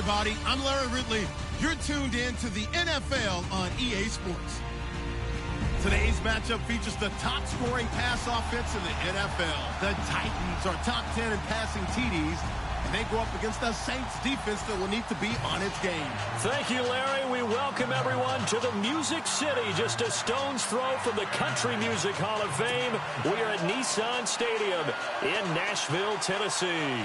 everybody. I'm Larry Ridley. You're tuned in to the NFL on EA Sports. Today's matchup features the top-scoring pass offense in the NFL. The Titans are top 10 in passing TDs, and they go up against the Saints defense that will need to be on its game. Thank you, Larry. We welcome everyone to the Music City, just a stone's throw from the Country Music Hall of Fame. We are at Nissan Stadium in Nashville, Tennessee.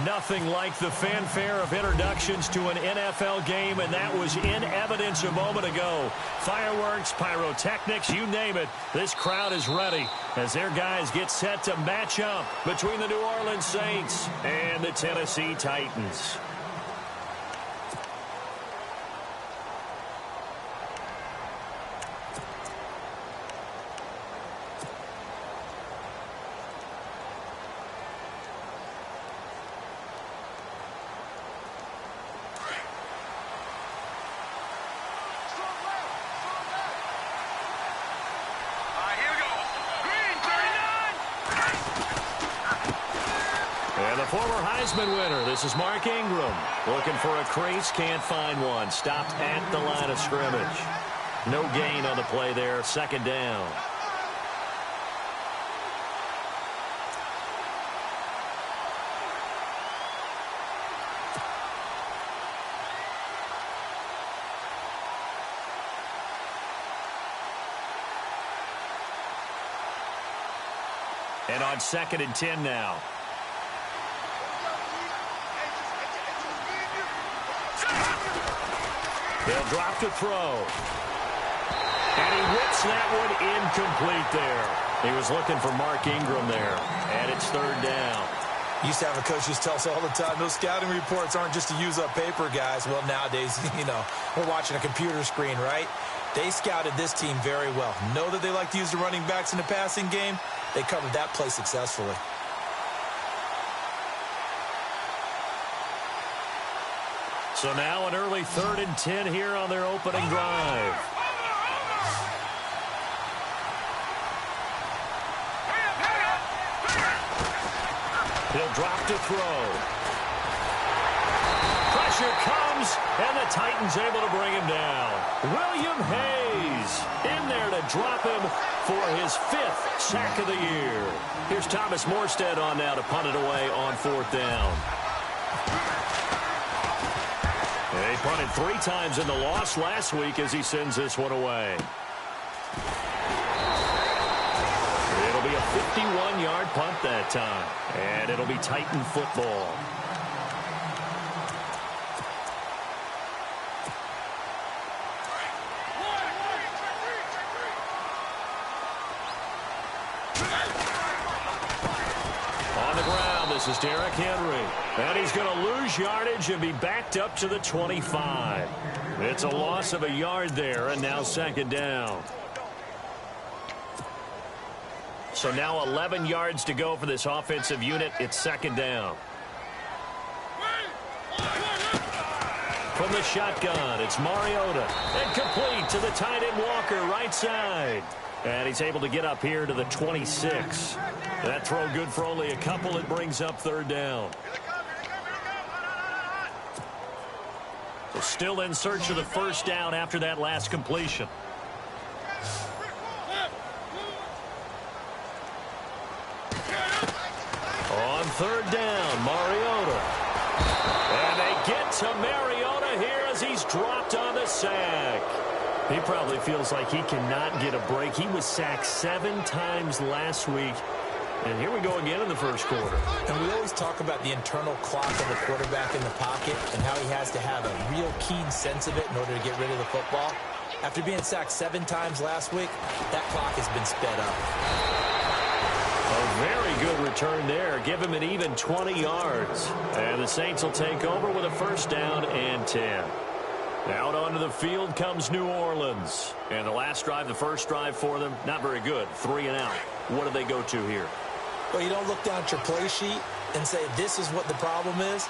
Nothing like the fanfare of introductions to an NFL game, and that was in evidence a moment ago. Fireworks, pyrotechnics, you name it. This crowd is ready as their guys get set to match up between the New Orleans Saints and the Tennessee Titans. Former Heisman winner, this is Mark Ingram. Looking for a crease, can't find one. Stopped at the line of scrimmage. No gain on the play there, second down. And on 2nd and 10 now. They'll drop to throw. And he whips that one incomplete there. He was looking for Mark Ingram there. And it's 3rd down. Used to have a coach just tell us all the time, those scouting reports aren't just to use up paper, guys. Well, nowadays, we're watching a computer screen, right? They scouted this team very well. Know that they like to use the running backs in the passing game. They covered that play successfully. So now an early 3rd and 10 here on their opening drive. He'll drop to throw. Pressure comes, and the Titans able to bring him down. William Hayes in there to drop him for his 5th sack of the year. Here's Thomas Morstead on now to punt it away on 4th down. They punted 3 times in the loss last week as he sends this one away. It'll be a 51-yard punt that time, and it'll be Titan football. This is Derrick Henry, and he's going to lose yardage and be backed up to the 25. It's a loss of a yard there, and now 2nd down. So now 11 yards to go for this offensive unit. It's 2nd down. From the shotgun, it's Mariota, and complete to the tight end Walker, right side. And he's able to get up here to the 26. That throw good for only a couple. It brings up 3rd down. So still in search of the 1st down after that last completion. On 3rd down, Mariota. And they get to Mariota here as he's dropped on the sack. He probably feels like he cannot get a break. He was sacked 7 times last week. And here we go again in the 1st quarter. And we always talk about the internal clock of a quarterback in the pocket and how he has to have a real keen sense of it in order to get rid of the football. After being sacked 7 times last week, that clock has been sped up. A very good return there. Give him an even 20 yards. And the Saints will take over with a 1st down and 10. Out onto the field comes New Orleans. And the last drive, the 1st drive for them, not very good. 3 and out. What do they go to here? Well, you don't look down at your play sheet and say, this is what the problem is.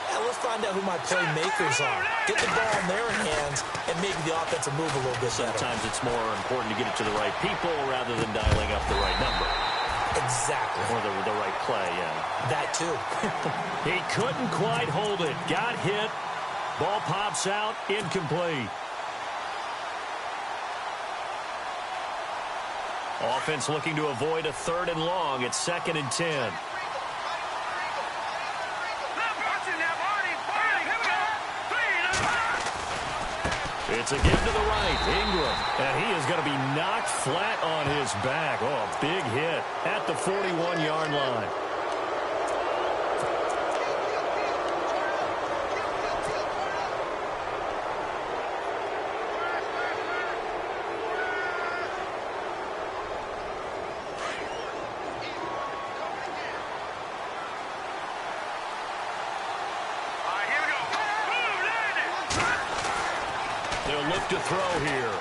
Yeah, let's find out who my playmakers are. Get the ball in their hands, and maybe the offense will move a little bit better. Sometimes it's more important to get it to the right people rather than dialing up the right number. Exactly. Or the right play, yeah. That too. He couldn't quite hold it. Got hit, Ball pops out, incomplete. Offense looking to avoid a 3rd and long. It's 2nd and 10. It's a give to the right. Ingram. And he is going to be knocked flat on his back. Oh, a big hit at the 41-yard line. They'll look to throw here.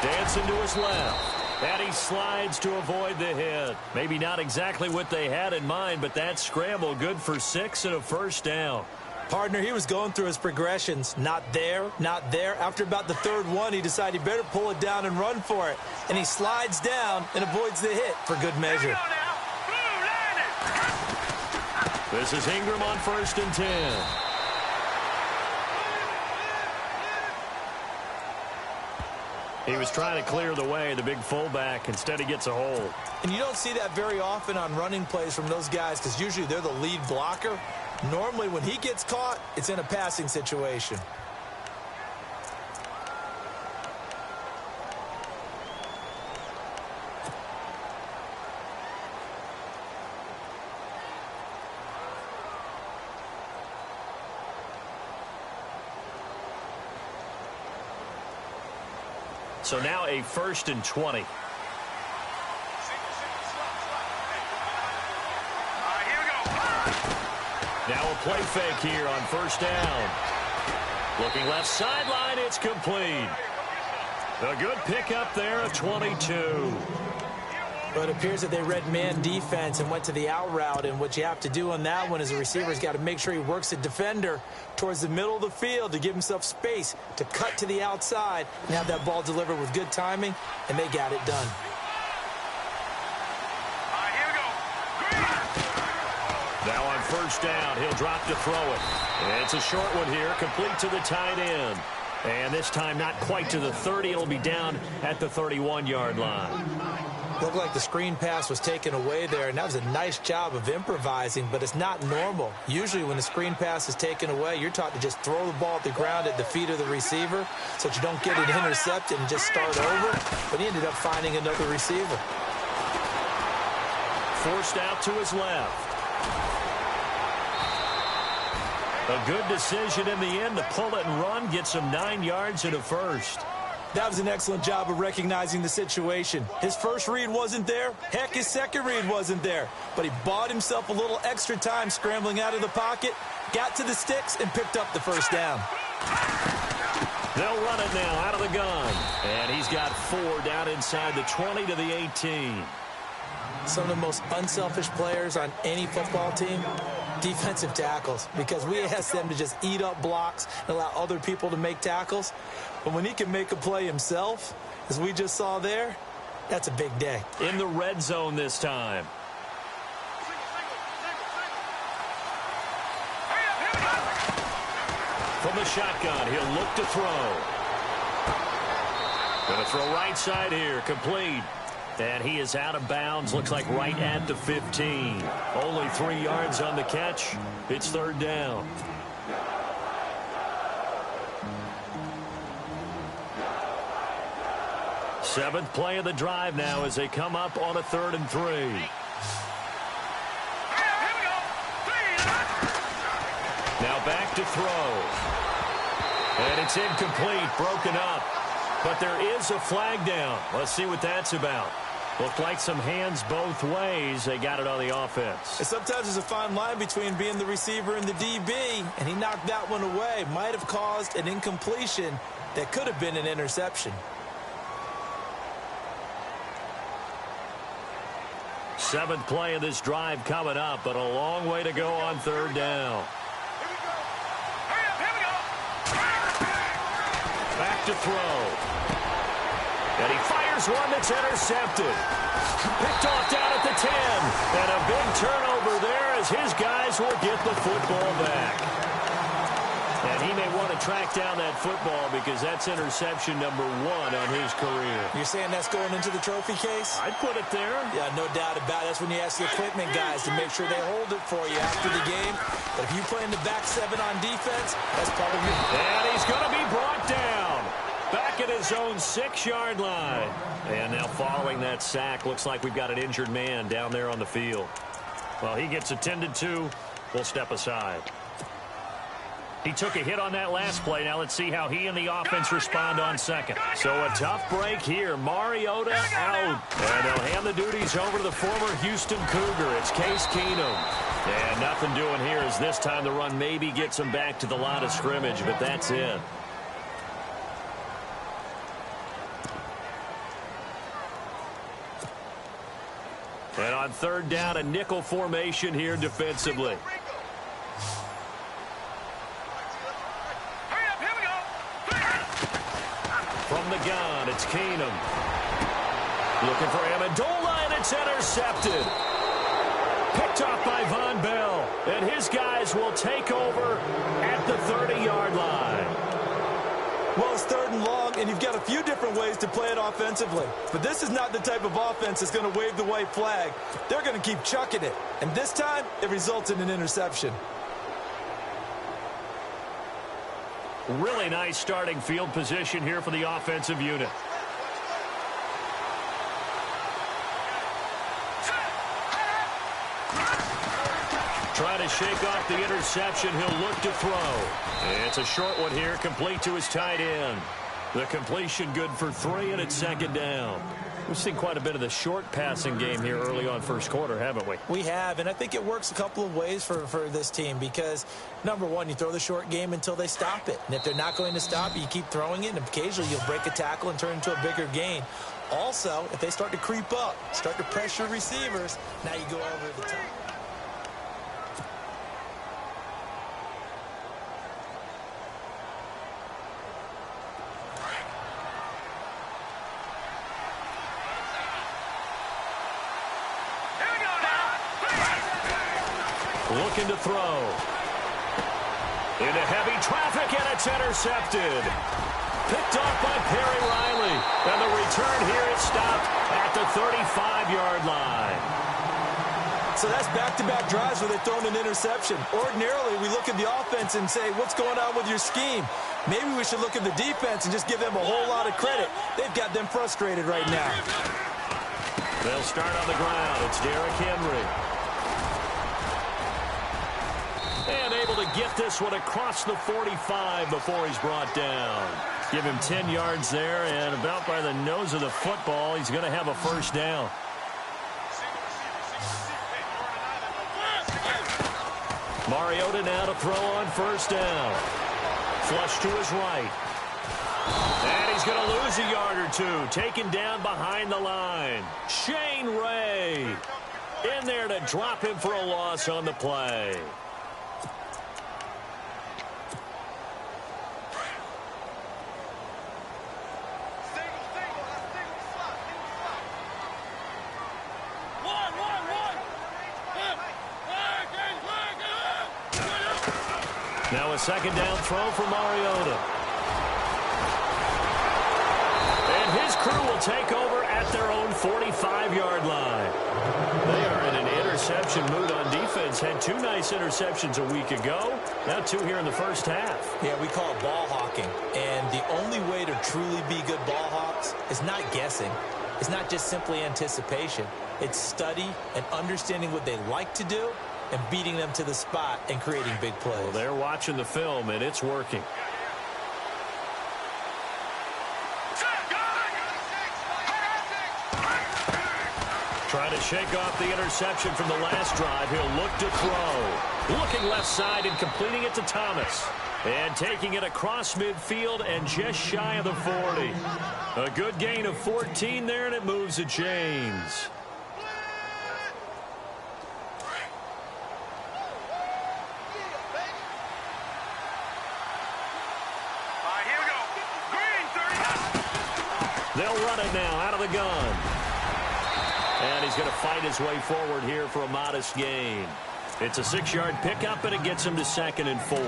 Dancing to his left. And he slides to avoid the hit. Maybe not exactly what they had in mind, but that scramble good for 6 and a first down. Partner, he was going through his progressions. Not there, not there. After about the 3rd one, he decided he better pull it down and run for it. And he slides down and avoids the hit for good measure. This is Ingram on 1st and 10. He was trying to clear the way, the big fullback. Instead, he gets a hold. And you don't see that very often on running plays from those guys because usually they're the lead blocker. Normally, when he gets caught, it's in a passing situation. So now a 1st and 20. Now a play fake here on 1st down. Looking left sideline, it's complete. A good pickup there of 22. But it appears that they read man defense and went to the out route. And what you have to do on that one is a receiver's got to make sure he works the defender towards the middle of the field to give himself space to cut to the outside and have that ball delivered with good timing, and they got it done. Now on 1st down, he'll drop to throw it. And it's a short one here, complete to the tight end. And this time not quite to the 30. It'll be down at the 31-yard line. Looked like the screen pass was taken away there, and that was a nice job of improvising, but it's not normal. Usually when the screen pass is taken away, you're taught to just throw the ball at the ground at the feet of the receiver so that you don't get it intercepted and just start over. But he ended up finding another receiver. Forced out to his left. A good decision in the end to pull it and run, gets him 9 yards and a first. That was an excellent job of recognizing the situation. His first read wasn't there. Heck, his second read wasn't there. But he bought himself a little extra time scrambling out of the pocket, got to the sticks, and picked up the first down. They'll run it now out of the gun. And he's got 4 down inside the 20 to the 18. Some of the most unselfish players on any football team, defensive tackles, because we ask them to just eat up blocks and allow other people to make tackles. But when he can make a play himself, as we just saw there, that's a big day. In the red zone this time. From the shotgun, he'll look to throw. Going to throw right side here, complete. And he is out of bounds, looks like right at the 15. Only 3 yards on the catch. It's 3rd down. Seventh play of the drive now as they come up on a 3rd and 3. Now back to throw. And it's incomplete, broken up. But there is a flag down. Let's see what that's about. Looked like some hands both ways. They got it on the offense. And sometimes there's a fine line between being the receiver and the DB, and he knocked that one away. Might have caused an incompletion that could have been an interception. Seventh play of this drive coming up, but a long way to go on 3rd down. Back to throw. And he fires one that's intercepted. Picked off down at the 10. And a big turnover there as his guys will get the football back. track down that football because that's interception number 1 on his career. You're saying that's going into the trophy case? I'd put it there. Yeah, no doubt about it. That's when you ask the equipment guys to make sure they hold it for you after the game. But if you play in the back 7 on defense, that's part of your... And he's going to be brought down. Back at his own 6-yard line. And now following that sack, looks like we've got an injured man down there on the field. Well, he gets attended to. We'll step aside. He took a hit on that last play. Now let's see how he and the offense respond on second. So a tough break here. Mariota out. And they'll hand the duties over to the former Houston Cougar. It's Case Keenum. And nothing doing here as this time the run maybe gets him back to the line of scrimmage, but that's it. And on third down, a nickel formation here defensively. From the gun, it's Keenum. Looking for Amendola, and it's intercepted. Picked off by Von Bell. And his guys will take over at the 30-yard line. Well, it's 3rd and long, and you've got a few different ways to play it offensively. But this is not the type of offense that's going to wave the white flag. They're going to keep chucking it. And this time, it results in an interception. Really nice starting field position here for the offensive unit. Trying to shake off the interception. He'll look to throw. It's a short one here, complete to his tight end. The completion good for 3, and it's 2nd down. We've seen quite a bit of the short passing game here early on first quarter, haven't we? We have, and I think it works a couple of ways for this team because, number one, you throw the short game until they stop it. And if they're not going to stop it, you keep throwing it, and occasionally you'll break a tackle and turn into a bigger gain. Also, if they start to creep up, start to pressure receivers, now you go over the top. Looking to throw. Into heavy traffic, and it's intercepted. Picked off by Perry Riley. And the return here is stopped at the 35-yard line. So that's back-to-back drives where they've thrown an interception. Ordinarily, we look at the offense and say, what's going on with your scheme? Maybe we should look at the defense and just give them a whole lot of credit. They've got them frustrated right now. They'll start on the ground. It's Derrick Henry. And able to get this one across the 45 before he's brought down. Give him 10 yards there, and about by the nose of the football, he's going to have a first down. Mariota now to throw on first down. Flush to his right. And he's going to lose a yard or two. Taken down behind the line. Shane Ray in there to drop him for a loss on the play. Now a second down throw for Mariota. And his crew will take over at their own 45-yard line. They are in an interception mood on defense. Had 2 nice interceptions a week ago. Now 2 here in the first half. Yeah, we call it ball hawking. And the only way to truly be good ball hawks is not guessing. It's not just simply anticipation. It's study and understanding what they like to do and beating them to the spot and creating big plays. Well, they're watching the film, and it's working. Trying to shake off the interception from the last drive. He'll look to throw. Looking left side and completing it to Thomas. And taking it across midfield and just shy of the 40. A good gain of 14 there, and it moves to James. They'll run it now out of the gun. And he's going to fight his way forward here for a modest gain. It's a 6-yard pickup, and it gets him to 2nd and 4.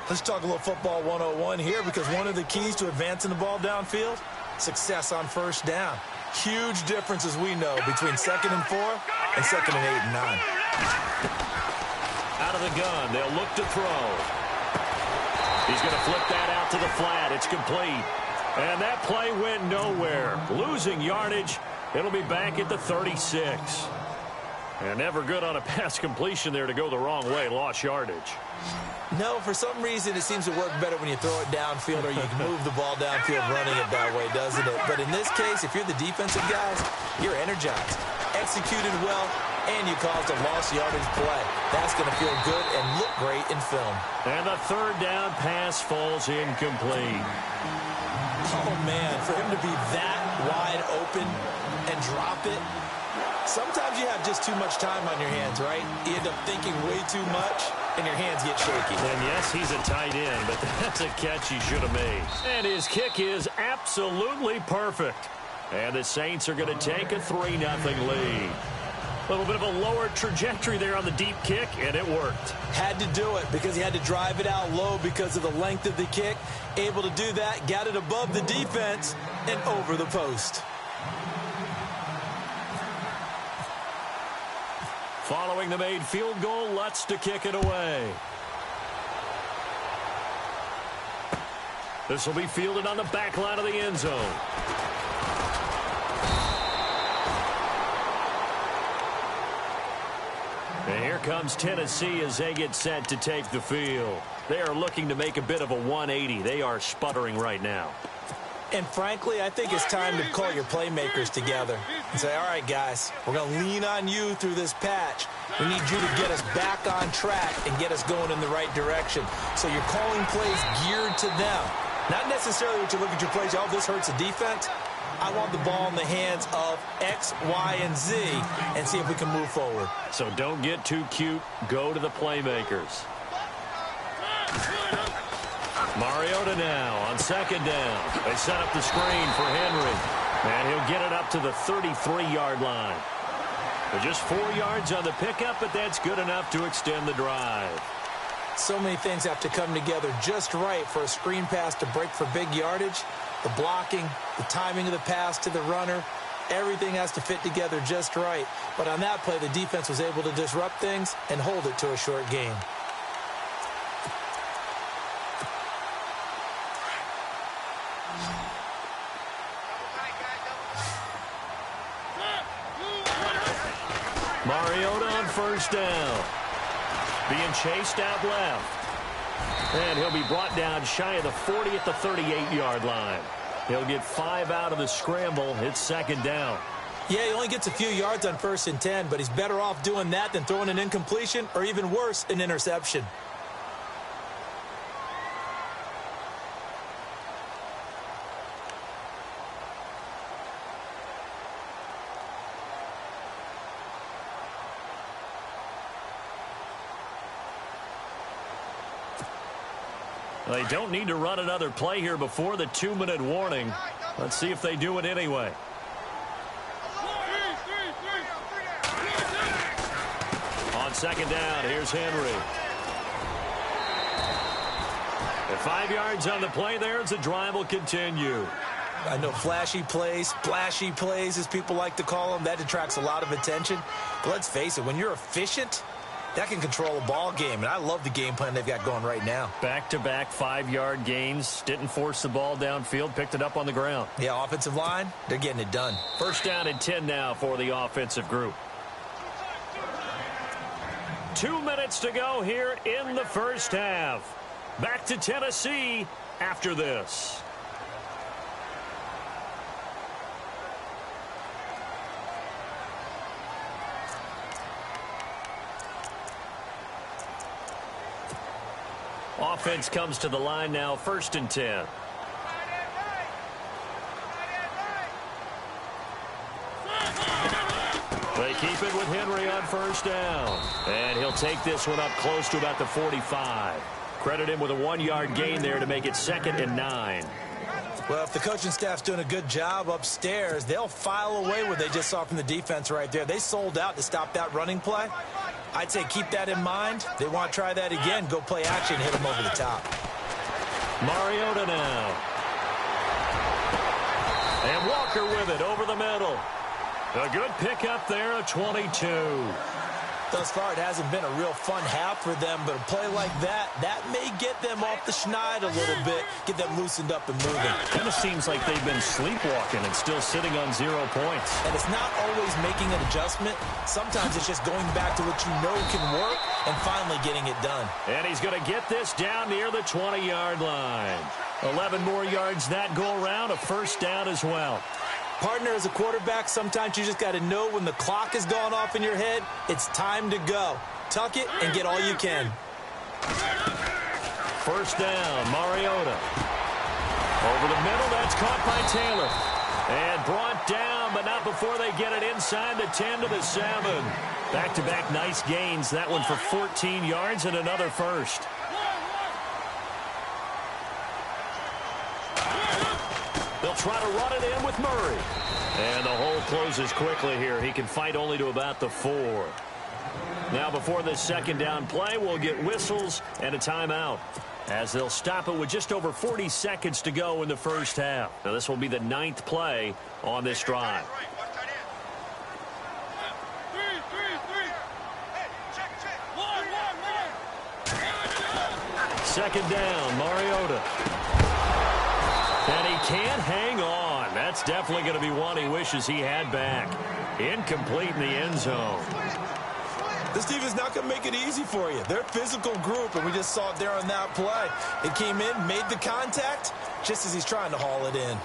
Let's talk a little football 101 here, because one of the keys to advancing the ball downfield, success on first down. Huge difference, as we know, between 2nd and 4 and 2nd and 8 and 9. Out of the gun, they'll look to throw. He's going to flip that out to the flat. It's complete. And that play went nowhere. Losing yardage. It'll be back at the 36. And never good on a pass completion there to go the wrong way. Lost yardage. No, for some reason it seems to work better when you throw it downfield, or you can move the ball downfield running it that way, doesn't it? But in this case, if you're the defensive guys, you're energized, executed well, and you caused a lost yardage play. That's going to feel good and look great in film. And the third down pass falls incomplete. Oh, man, for him to be that wide open and drop it, sometimes you have just too much time on your hands, right? You end up thinking way too much, and your hands get shaky. And yes, he's a tight end, but that's a catch he should have made. And his kick is absolutely perfect. And the Saints are going to take a 3-0 lead. A little bit of a lower trajectory there on the deep kick, and it worked. Had to do it because he had to drive it out low because of the length of the kick. Able to do that, got it above the defense and over the post. Following the made field goal, Lutz to kick it away. This will be fielded on the back line of the end zone. And here comes Tennessee as they get set to take the field. They are looking to make a bit of a 180. They are sputtering right now. And frankly, I think it's time to call your playmakers together and say, all right, guys, we're going to lean on you through this patch. We need you to get us back on track and get us going in the right direction. So you're calling plays geared to them. Not necessarily what you look at your plays, oh, this hurts the defense. I want the ball in the hands of X, Y, and Z and see if we can move forward. So don't get too cute. Go to the playmakers. Mariota now on second down. They set up the screen for Henry. And he'll get it up to the 33-yard line. But just 4 yards on the pickup, but that's good enough to extend the drive. So many things have to come together just right for a screen pass to break for big yardage. The blocking, the timing of the pass to the runner, everything has to fit together just right. But on that play, the defense was able to disrupt things and hold it to a short gain. Mariota on first down. Being chased out left. And he'll be brought down shy of the 40 at the 38-yard line. He'll get 5 out of the scramble. It's second down. Yeah, he only gets a few yards on 1st and 10, but he's better off doing that than throwing an incompletion or even worse, an interception. They don't need to run another play here before the 2-minute warning. Let's see if they do it anyway. On second down, here's Henry. And 5 yards on the play there as the drive will continue. I know flashy plays, splashy plays, as people like to call them, that attracts a lot of attention. But let's face it, when you're efficient, that can control a ball game, and I love the game plan they've got going right now. Back-to-back 5-yard gains. Didn't force the ball downfield. Picked it up on the ground. Yeah, offensive line, they're getting it done. First down and 10 now for the offensive group. 2 minutes to go here in the first half. Back to Tennessee after this. Offense comes to the line now, 1st and 10. They keep it with Henry on first down. And he'll take this one up close to about the 45. Credit him with a 1-yard gain there to make it 2nd and 9. Well, if the coaching staff's doing a good job upstairs, they'll file away what they just saw from the defense right there. They sold out to stop that running play. I'd say keep that in mind. They want to try that again. Go play action, hit them over the top. Mariota now. And Walker with it over the middle. A good pickup there, a 22. Thus far, it hasn't been a real fun half for them, but a play like that may get them off the schneid a little bit, get them loosened up and moving. Kind of seems like they've been sleepwalking and still sitting on 0 points. And it's not always making an adjustment. Sometimes it's just going back to what you know can work and finally getting it done. And he's going to get this down near the 20-yard line. 11 more yards that go around, a first down as well. Partner, as a quarterback, sometimes you just got to know when the clock has gone off in your head, it's time to go. Tuck it and get all you can. First down, Mariota. Over the middle, that's caught by Taylor. And brought down, but not before they get it inside the 10 to the 7. Back-to-back nice gains. That one for 14 yards and another first. They'll try to run it in with Murray. And the hole closes quickly here. He can fight only to about the 4. Now before this second down play, we'll get whistles and a timeout, as they'll stop it with just over 40 seconds to go in the first half. Now this will be the 9th play on this drive. Second down, Mariota. And he can't hang on. That's definitely going to be one he wishes he had back. Incomplete in the end zone. This team is not going to make it easy for you. They're a physical group, and we just saw it there on that play. It came in, made the contact, just as he's trying to haul it in.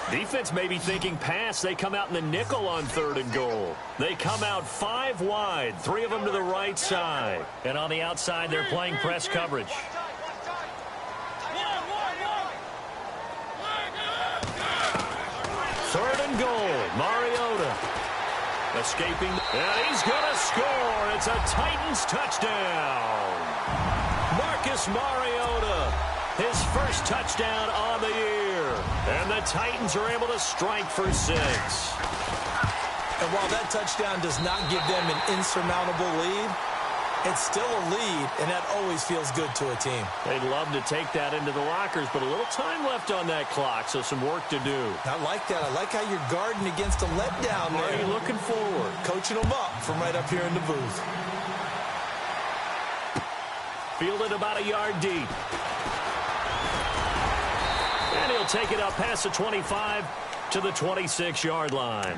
Defense may be thinking pass. They come out in the nickel on 3rd and goal. They come out 5 wide, 3 of them to the right side. And on the outside, they're playing press coverage. Third and goal, Mariota. Escaping, and he's going to score. It's a Titans touchdown. Marcus Mariota, his first touchdown on the year. And the Titans are able to strike for 6. And while that touchdown does not give them an insurmountable lead, it's still a lead, and that always feels good to a team. They'd love to take that into the lockers, but a little time left on that clock, so some work to do. I like that. I like how you're guarding against a letdown there. Already looking forward. Coaching them up from right up here in the booth. Fielded about a yard deep. And he'll take it up past the 25 to the 26-yard line.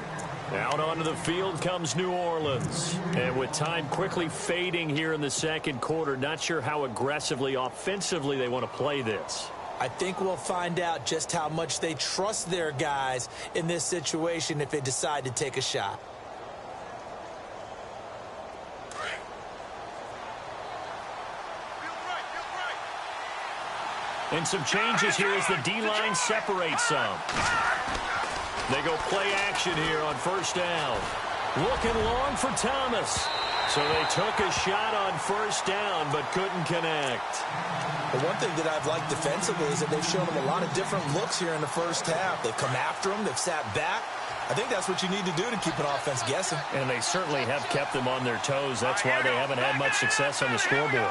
Out onto the field comes New Orleans. And with time quickly fading here in the second quarter, not sure how aggressively, offensively they want to play this. I think we'll find out just how much they trust their guys in this situation if they decide to take a shot. And some changes here as the D-line separates some. They go play action here on first down. Looking long for Thomas. So they took a shot on first down but couldn't connect. The one thing that I've liked defensively is that they've shown them a lot of different looks here in the first half. They've come after them. They've sat back. I think that's what you need to do to keep an offense guessing. And they certainly have kept them on their toes. That's why they haven't had much success on the scoreboard.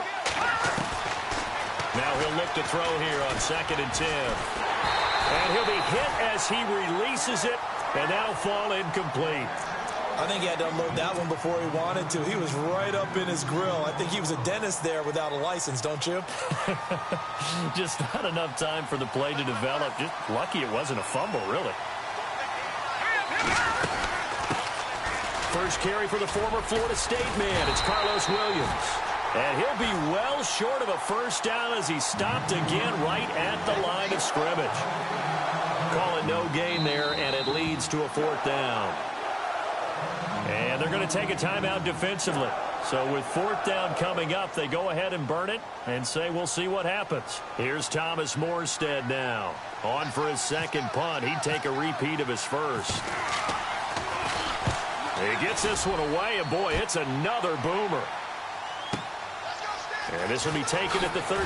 Now he'll look to throw here on 2nd and 10. And he'll be hit as he releases it, and that'll fall incomplete. I think he had to unload that one before he wanted to. He was right up in his grill. I think he was a dentist there without a license, don't you? Just not enough time for the play to develop. Just lucky it wasn't a fumble, really. First carry for the former Florida State man. It's Carlos Williams. And he'll be well short of a first down as he stopped again right at the line of scrimmage. Call it no gain there, and it leads to a 4th down. And they're going to take a timeout defensively. So with 4th down coming up, they go ahead and burn it and say we'll see what happens. Here's Thomas Morstead now. On for his second punt. He'd take a repeat of his first. He gets this one away, and boy, it's another boomer. And this will be taken at the 13.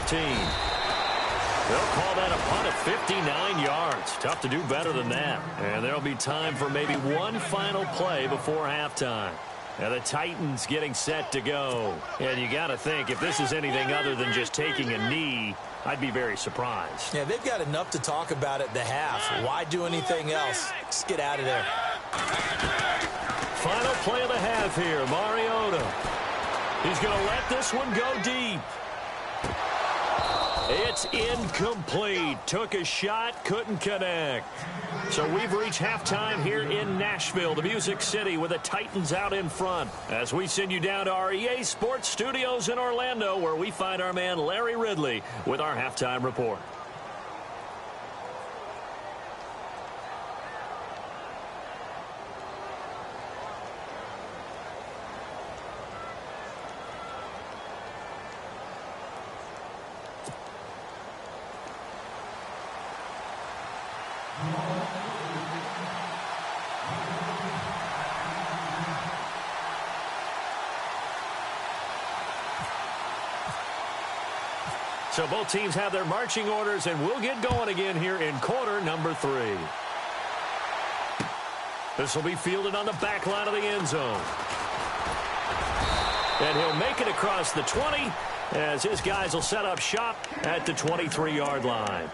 They'll call that a punt of 59 yards. Tough to do better than that. And there'll be time for maybe one final play before halftime. And the Titans getting set to go. And you got to think, if this is anything other than just taking a knee, I'd be very surprised. Yeah, they've got enough to talk about at the half. Why do anything else? Just get out of there. Final play of the half here, Mariota. He's going to let this one go deep. It's incomplete. Took a shot, couldn't connect. So we've reached halftime here in Nashville, the Music City, with the Titans out in front. As we send you down to our EA Sports Studios in Orlando, where we find our man Larry Ridley with our halftime report. So both teams have their marching orders, and we'll get going again here in quarter number 3. This will be fielded on the back line of the end zone. And he'll make it across the 20 as his guys will set up shop at the 23-yard line.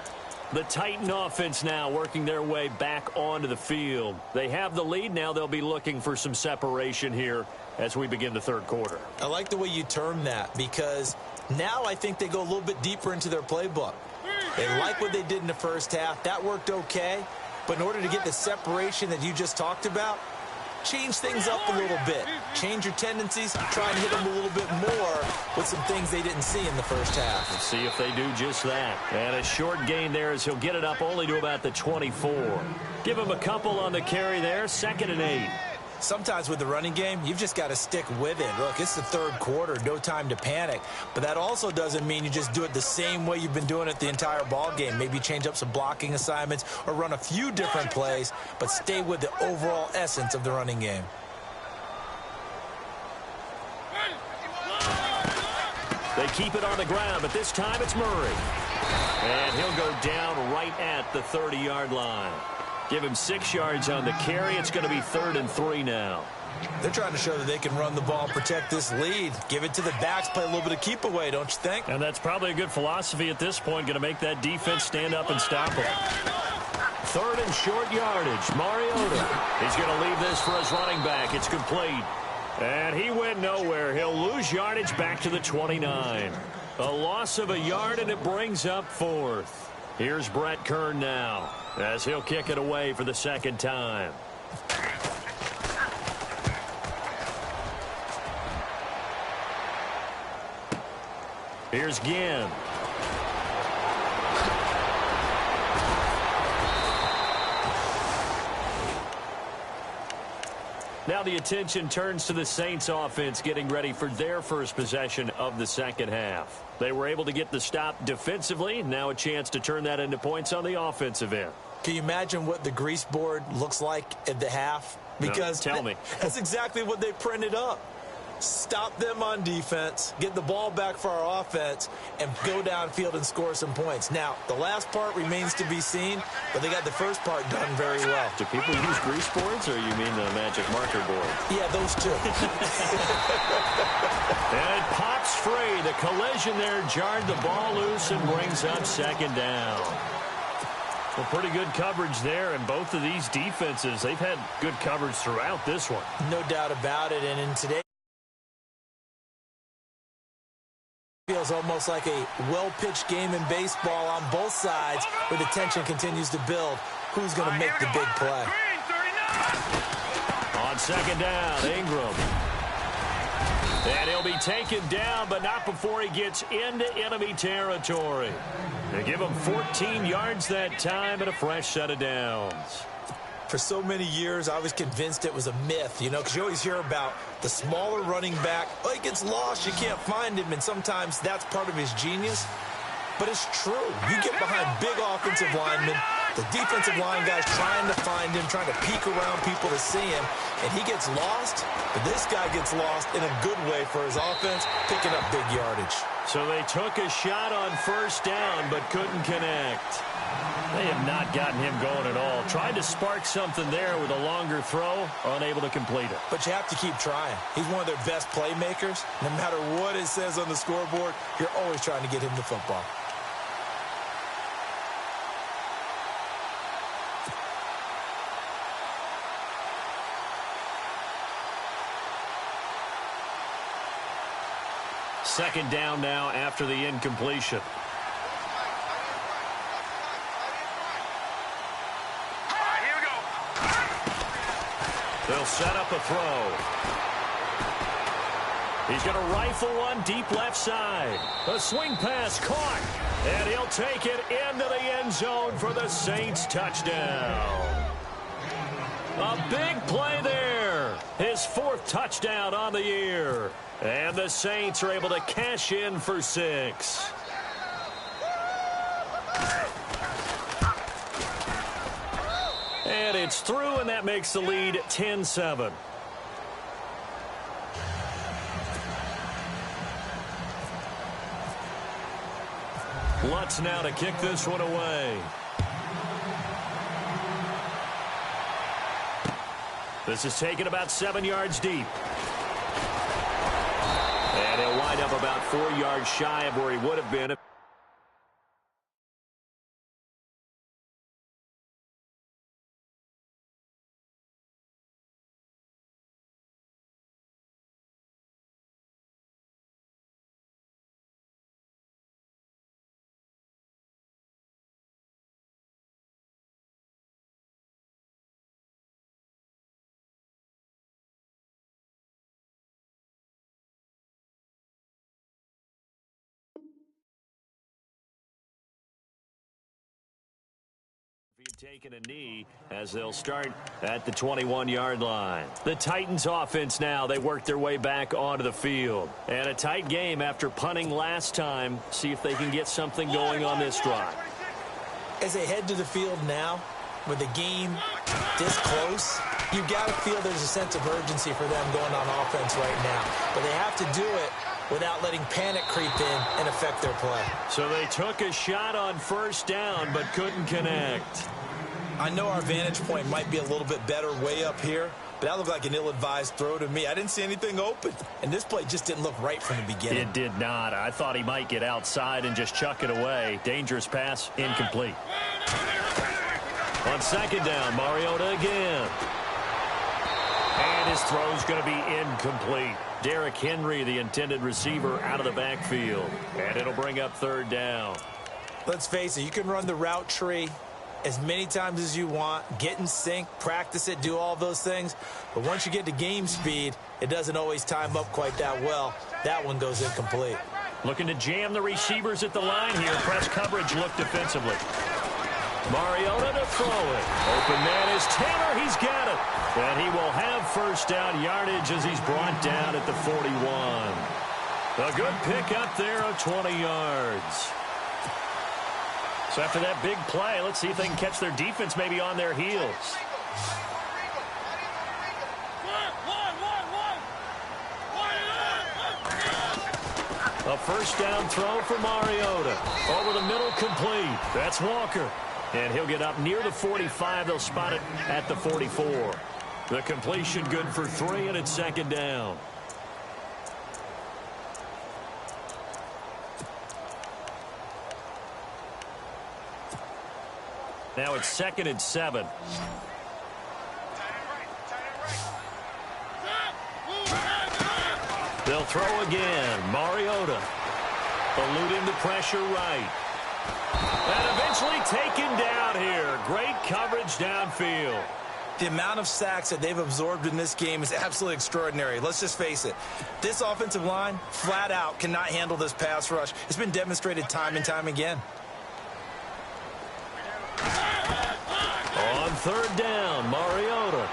The Titan offense now working their way back onto the field. They have the lead. Now they'll be looking for some separation here as we begin the third quarter. I like the way you term that, because now I think they go a little bit deeper into their playbook. They like what they did in the first half. That worked okay. But in order to get the separation that you just talked about, change things up a little bit. Change your tendencies. Try and hit them a little bit more with some things they didn't see in the first half. Let's see if they do just that. And a short gain there as he'll get it up only to about the 24. Give him a couple on the carry there. 2nd and 8. Sometimes with the running game, you've just got to stick with it. Look, it's the third quarter, no time to panic. But that also doesn't mean you just do it the same way you've been doing it the entire ball game. Maybe change up some blocking assignments or run a few different plays, but stay with the overall essence of the running game. They keep it on the ground, but this time it's Murray. And he'll go down right at the 30-yard line. Give him 6 yards on the carry. It's going to be 3rd and 3 now. They're trying to show that they can run the ball and protect this lead. Give it to the backs, play a little bit of keep away, don't you think? And that's probably a good philosophy at this point, going to make that defense stand up and stop them. 3rd and short yardage. Mariota. He's going to leave this for his running back. It's complete. And he went nowhere. He'll lose yardage back to the 29. A loss of a yard, and it brings up 4th. Here's Brett Kern now as he'll kick it away for the 2nd time. Here's Ginn. Now the attention turns to the Saints offense getting ready for their first possession of the second half. They were able to get the stop defensively. Now a chance to turn that into points on the offensive end. Can you imagine what the grease board looks like at the half? Because no, tell me. That's exactly what they printed up. Stop them on defense, get the ball back for our offense, and go downfield and score some points. Now, the last part remains to be seen, but they got the first part done very well. Do people use grease boards, or you mean the magic marker board? Yeah, those two. And it pops free. The collision there jarred the ball loose and brings up 2nd down. Well, pretty good coverage there, and both of these defenses, they've had good coverage throughout this one. No doubt about it, and in today, feels almost like a well-pitched game in baseball on both sides where the tension continues to build. Who's going to make the big play? On 2nd down, Ingram. And he'll be taken down, but not before he gets into enemy territory. They give him 14 yards that time and a fresh set of downs. For so many years, I was convinced it was a myth, you know, because you always hear about the smaller running back. Oh, he gets lost, you can't find him, and sometimes that's part of his genius. But it's true. You get behind big offensive linemen, The defensive line guy's trying to find him, trying to peek around people to see him, and he gets lost, but this guy gets lost in a good way for his offense, picking up big yardage. So they took a shot on first down, but couldn't connect. They have not gotten him going at all. Tried to spark something there with a longer throw, unable to complete it. But you have to keep trying. He's one of their best playmakers. No matter what it says on the scoreboard, you're always trying to get him the football. Second down now after the incompletion. They'll set up a throw. He's going to rifle one deep left side. A swing pass caught. And he'll take it into the end zone for the Saints touchdown. A big play there. His fourth touchdown on the year. And the Saints are able to cash in for 6. And it's through, and that makes the lead 10-7. Lutz now to kick this one away. This is taken about 7 yards deep. And he'll wind up about 4 yards shy of where he would have been. Taking a knee as they'll start at the 21-yard line. The Titans offense now, they work their way back onto the field. And a tight game after punting last time. See if they can get something going on this drive. As they head to the field now, with the game this close, you've got to feel there's a sense of urgency for them going on offense right now. But they have to do it without letting panic creep in and affect their play. So they took a shot on first down but couldn't connect. I know our vantage point might be a little bit better way up here, but that looked like an ill-advised throw to me. I didn't see anything open, and this play just didn't look right from the beginning. It did not. I thought he might get outside and just chuck it away. Dangerous pass, incomplete. On second down, Mariota again. And his throw's going to be incomplete. Derrick Henry, the intended receiver, out of the backfield. And it'll bring up third down. Let's face it, you can run the route tree as many times as you want, get in sync, practice it, do all those things. But once you get to game speed, it doesn't always time up quite that well. That one goes incomplete. Looking to jam the receivers at the line here. Press coverage look defensively. Mariota to throw it. Open man is Taylor. He's got it. And he will have first down yardage as he's brought down at the 41. A good pick up there of 20 yards. So after that big play, let's see if they can catch their defense maybe on their heels. A first down throw for Mariota. Over the middle, complete. That's Walker. And he'll get up near the 45. They'll spot it at the 44. The completion good for 3, and it's second down. Now it's 2nd and 7. They'll throw again. Mariota eluding the pressure right. And eventually taken down here. Great coverage downfield. The amount of sacks that they've absorbed in this game is absolutely extraordinary. Let's just face it. This offensive line, flat out, cannot handle this pass rush. It's been demonstrated time and time again. On third down, Mariota.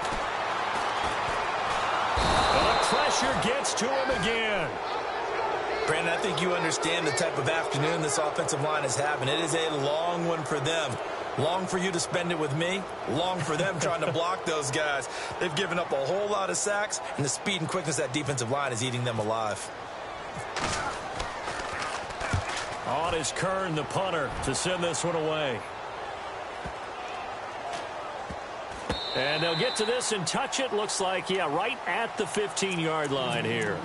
And the pressure gets to him again. Brandon, I think you understand the type of afternoon this offensive line is having. It is a long one for them. Long for you to spend it with me. Long for them trying to block those guys. They've given up a whole lot of sacks, and the speed and quickness of that defensive line is eating them alive. On is Kern, the punter, to send this one away. And they'll get to this and touch it. Looks like, yeah, right at the 15-yard line here.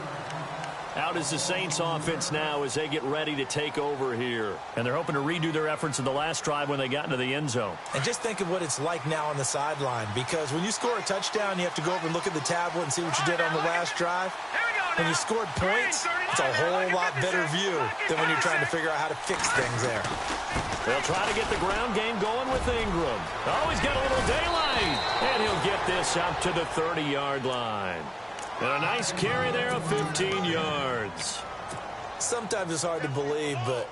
Out is the Saints offense now as they get ready to take over here. And they're hoping to redo their efforts in the last drive when they got into the end zone. And just think of what it's like now on the sideline, because when you score a touchdown, you have to go over and look at the tablet and see what you did on the last drive. When you scored points, it's a whole lot better view than when you're trying to figure out how to fix things there. They'll try to get the ground game going with Ingram. Oh, he's got a little daylight. And he'll get this up to the 30-yard line. And a nice carry there of 15 yards. Sometimes it's hard to believe, but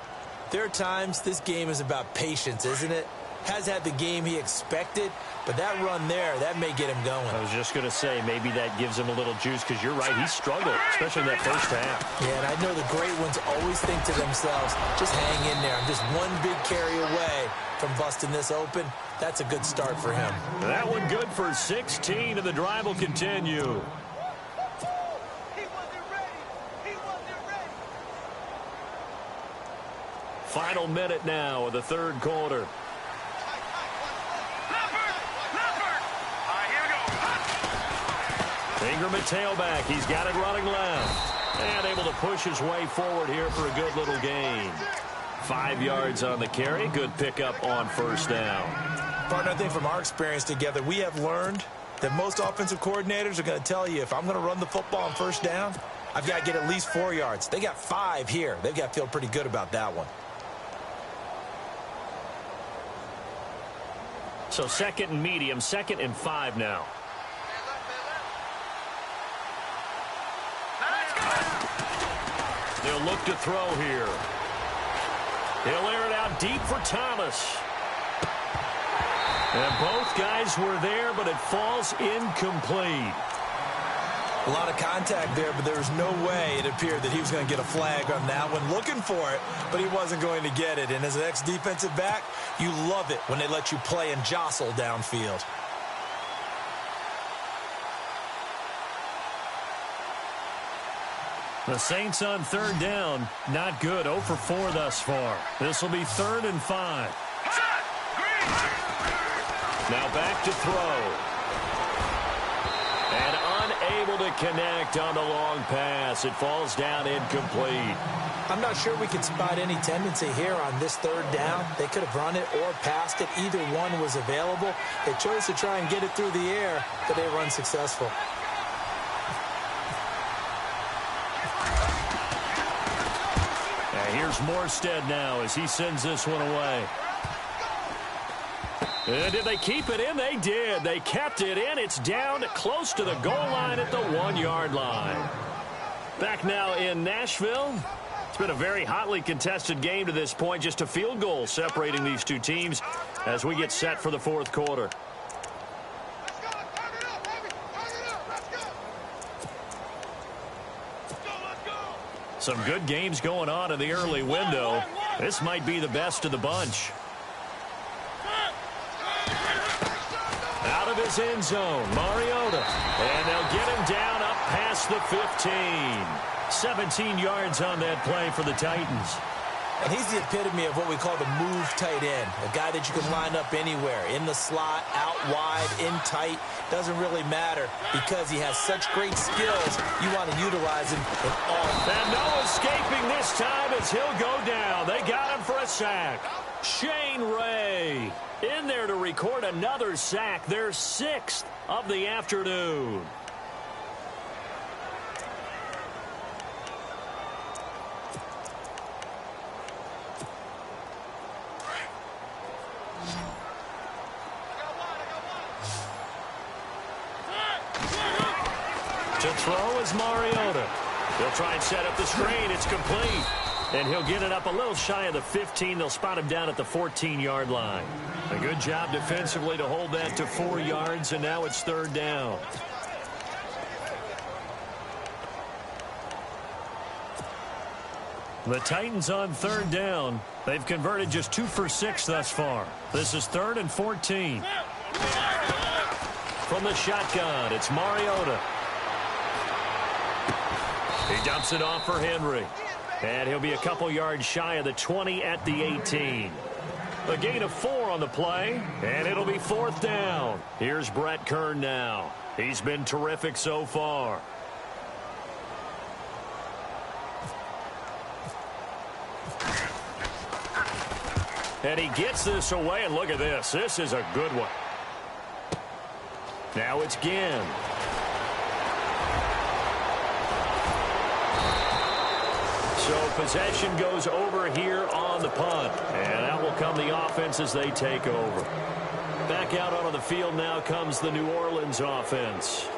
there are times this game is about patience, isn't it? Has had the game he expected, but that run there, that may get him going. I was just going to say, maybe that gives him a little juice, because you're right, he struggled, especially in that first half. Yeah, and I know the great ones always think to themselves, just hang in there. I'm just one big carry away from busting this open. That's a good start for him. That one good for 16, and the drive will continue. Final minute now of the third quarter. Ingram at tailback. He's got it running left. And able to push his way forward here for a good little gain. 5 yards on the carry. Good pickup on first down. Partner, I think from our experience together, we have learned that most offensive coordinators are going to tell you, if I'm going to run the football on first down, I've got to get at least 4 yards. They got 5 here. They've got to feel pretty good about that one. So second and medium, 2nd and 5 now. They'll look to throw here. He'll air it out deep for Thomas. And both guys were there, but it falls incomplete. A lot of contact there, but there was no way it appeared that he was going to get a flag on that one. Looking for it, but he wasn't going to get it. And as an ex-defensive back, you love it when they let you play and jostle downfield. The Saints on third down. Not good. 0 for 4 thus far. This will be 3rd and 5. Now back to throw. And unable to connect on the long pass. It falls down incomplete. I'm not sure we can spot any tendency here on this third down. They could have run it or passed it. Either one was available. They chose to try and get it through the air, but they were unsuccessful. Here's Morstead now as he sends this one away. And did they keep it in? They did. They kept it in. It's down close to the goal line at the 1-yard line. Back now in Nashville. It's been a very hotly contested game to this point. Just a field goal separating these two teams as we get set for the fourth quarter. Some good games going on in the early window. This might be the best of the bunch. Out of his end zone, Mariota. And they'll get him down up past the 15. 17 yards on that play for the Titans. And he's the epitome of what we call the move tight end. A guy that you can line up anywhere. In the slot, out wide, in tight. Doesn't really matter because he has such great skills. You want to utilize him in all. And no escaping this time as he'll go down. They got him for a sack. Shane Ray in there to record another sack. Their 6th of the afternoon. To throw is Mariota. They'll try and set up the screen. It's complete. And he'll get it up a little shy of the 15. They'll spot him down at the 14-yard line. A good job defensively to hold that to 4 yards, and now it's 3rd down. The Titans on 3rd down. They've converted just 2 for 6 thus far. This is 3rd and 14. From the shotgun, it's Mariota. He dumps it off for Henry. And he'll be a couple yards shy of the 20 at the 18. A gain of 4 on the play, and it'll be 4th down. Here's Brett Kern now. He's been terrific so far. And he gets this away, and look at this. This is a good one. Now it's Ginn. So possession goes over here on the punt. And out will come the offense as they take over. Back out onto the field now comes the New Orleans offense.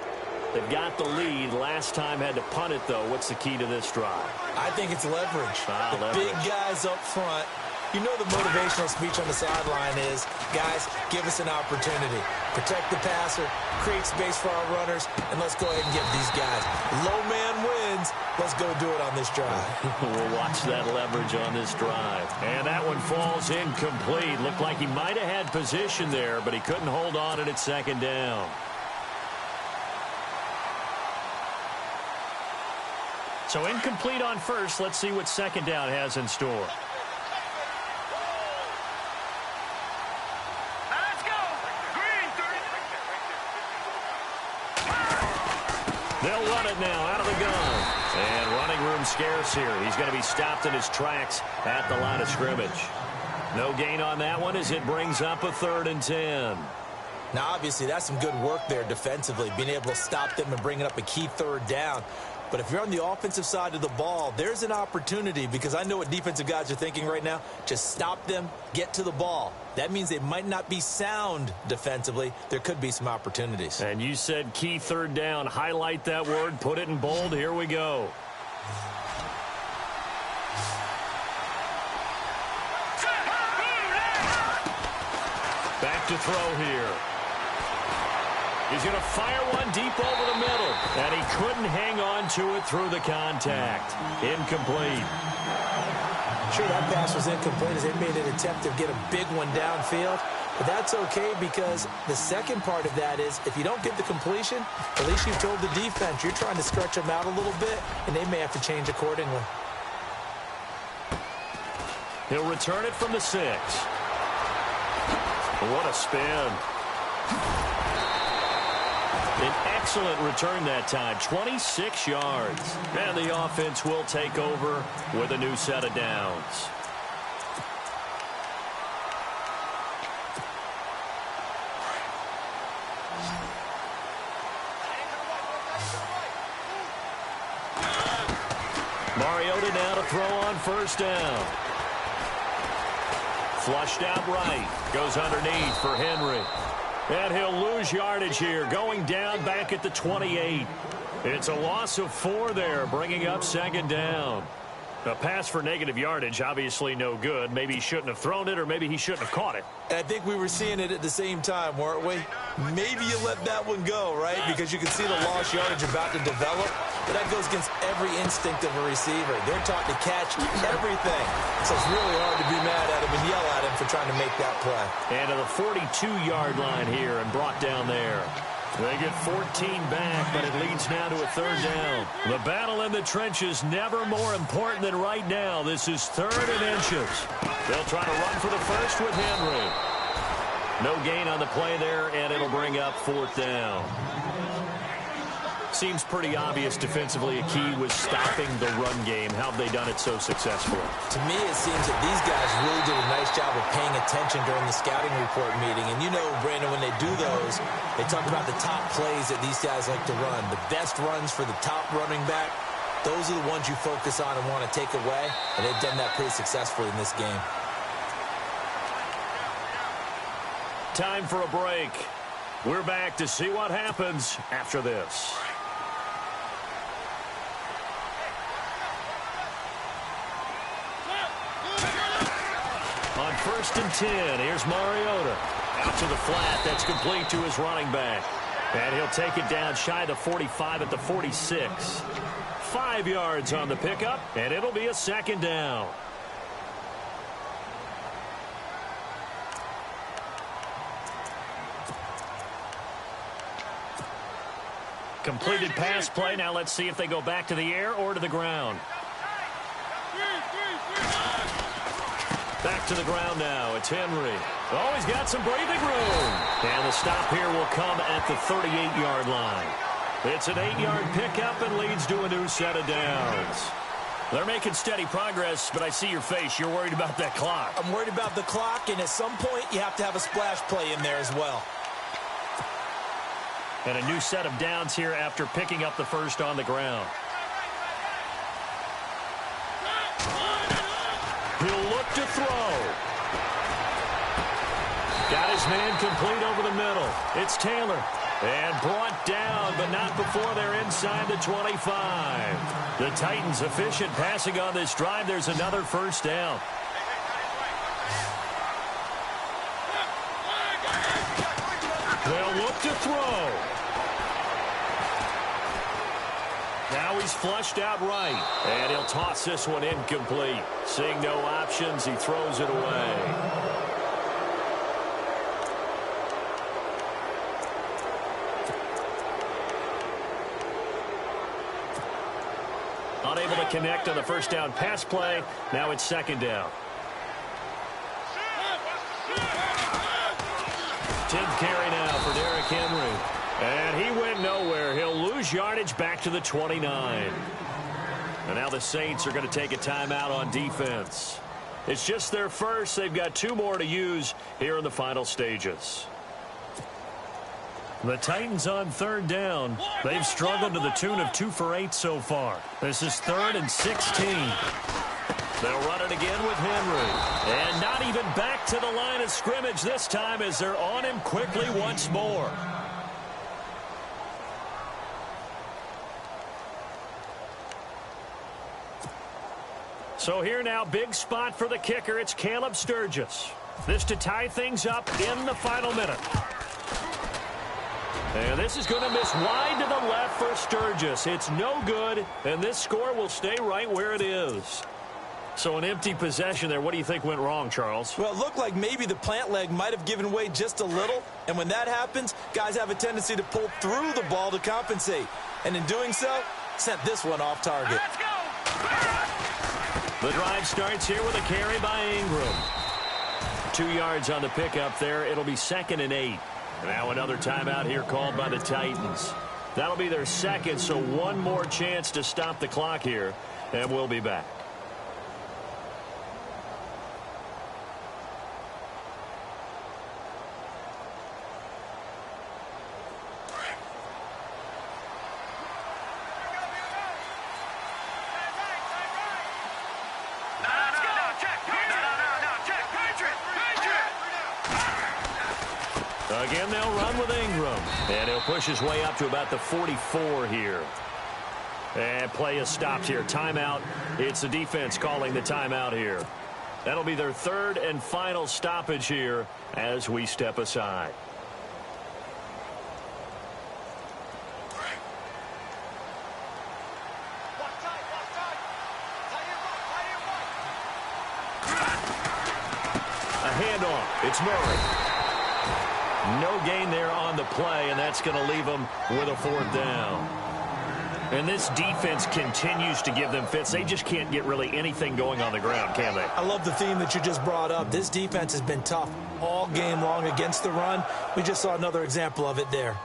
They've got the lead. Last time had to punt it, though. What's the key to this drive? I think it's leverage. Leverage. Big guys up front. You know the motivational speech on the sideline is, guys, give us an opportunity. Protect the passer, create space for our runners, and let's go ahead and give these guys. Low man wins. Let's go do it on this drive. We'll watch that leverage on this drive. And that one falls incomplete. Looked like he might have had position there, but he couldn't hold on, and it's 2nd down. So incomplete on first. Let's see what 2nd down has in store. They'll run it now out of the gun. And running room scarce here. He's going to be stopped in his tracks at the line of scrimmage. No gain on that one as it brings up a 3rd and 10. Now, obviously, that's some good work there defensively, being able to stop them and bringing up a key 3rd down. But if you're on the offensive side of the ball, there's an opportunity, because I know what defensive guys are thinking right now. Just stop them, get to the ball. That means they might not be sound defensively. There could be some opportunities. And you said key 3rd down. Highlight that word. Put it in bold. Here we go. Back to throw here. He's going to fire one deep over the middle. And he couldn't hang on to it through the contact. Incomplete. Sure, that pass was incomplete as they made an attempt to get a big one downfield. But that's okay, because the second part of that is if you don't get the completion, at least you've told the defense you're trying to stretch them out a little bit, and they may have to change accordingly. He'll return it from the 6. What a spin. An excellent return that time, 26 yards. And the offense will take over with a new set of downs. Mariota now to throw on 1st down. Flushed out right. Goes underneath for Henry. And he'll lose yardage here, going down back at the 28. It's a loss of 4 there, bringing up 2nd down. A pass for negative yardage, obviously no good. Maybe he shouldn't have thrown it, or maybe he shouldn't have caught it. And I think we were seeing it at the same time, weren't we? Maybe you let that one go, right? Because you can see the lost yardage about to develop. But that goes against every instinct of a receiver. They're taught to catch everything. So it's really hard to be mad at him and yell at him for trying to make that play. And to the 42-yard line here and brought down there. They get 14 back, but it leads now to a 3rd down. The battle in the trenches never more important than right now. This is 3rd and inches. They'll try to run for the first with Henry. No gain on the play there, and it'll bring up 4th down. Seems pretty obvious defensively a key was stopping the run game. How have they done it so successfully? To me, it seems that these guys really did a nice job of paying attention during the scouting report meeting. And you know, Brandon, when they do those, they talk about the top plays that these guys like to run. The best runs for the top running back, those are the ones you focus on and want to take away. And they've done that pretty successfully in this game. Time for a break. We're back to see what happens after this. On 1st and 10, here's Mariota. Out to the flat. That's complete to his running back. And he'll take it down shy of the 45 at the 46. 5 yards on the pickup, and it'll be a 2nd down. Completed pass play. Now let's see if they go back to the air or to the ground. Back to the ground now. It's Henry. Oh, he's got some breathing room. And the stop here will come at the 38-yard line. It's an 8-yard pickup and leads to a new set of downs. They're making steady progress, but I see your face. You're worried about that clock. I'm worried about the clock, and at some point, you have to have a splash play in there as well. And a new set of downs here after picking up the first on the ground. He'll look to throw. Got his man complete over the middle. It's Taylor. And brought down, but not before they're inside the 25. The Titans efficient passing on this drive. There's another first down. They'll look to throw. Now he's flushed out right. And he'll toss this one incomplete. Seeing no options, he throws it away. Unable to connect on the first down pass play. Now it's second down. 10th carry now for Derrick Henry. And he went nowhere. He'll lose yardage back to the 29. And now the Saints are going to take a timeout on defense. It's just their first. They've got 2 more to use here in the final stages. The Titans on third down. They've struggled to the tune of 2 for 8 so far. This is 3rd and 16. They'll run it again with Henry. And not even back to the line of scrimmage this time as they're on him quickly once more. So here now, big spot for the kicker. It's Caleb Sturgis. This to tie things up in the final minute. And this is going to miss wide to the left for Sturgis. It's no good, and this score will stay right where it is. So an empty possession there. What do you think went wrong, Charles? Well, it looked like maybe the plant leg might have given way just a little, and when that happens, guys have a tendency to pull through the ball to compensate. And in doing so, sent this one off target. Let's go! The drive starts here with a carry by Ingram. 2 yards on the pickup there. It'll be 2nd and 8. Now another timeout here called by the Titans. That'll be their second, so one more chance to stop the clock here, and we'll be back. Again, they'll run with Ingram. And he'll push his way up to about the 44 here. And play is stopped here. Timeout. It's the defense calling the timeout here. That'll be their 3rd and final stoppage here as we step aside. A handoff. It's Murray. No gain there on the play, and that's going to leave them with a 4th down. And this defense continues to give them fits. They just can't get really anything going on the ground, can they? I love the theme that you just brought up. This defense has been tough all game long against the run. We just saw another example of it there.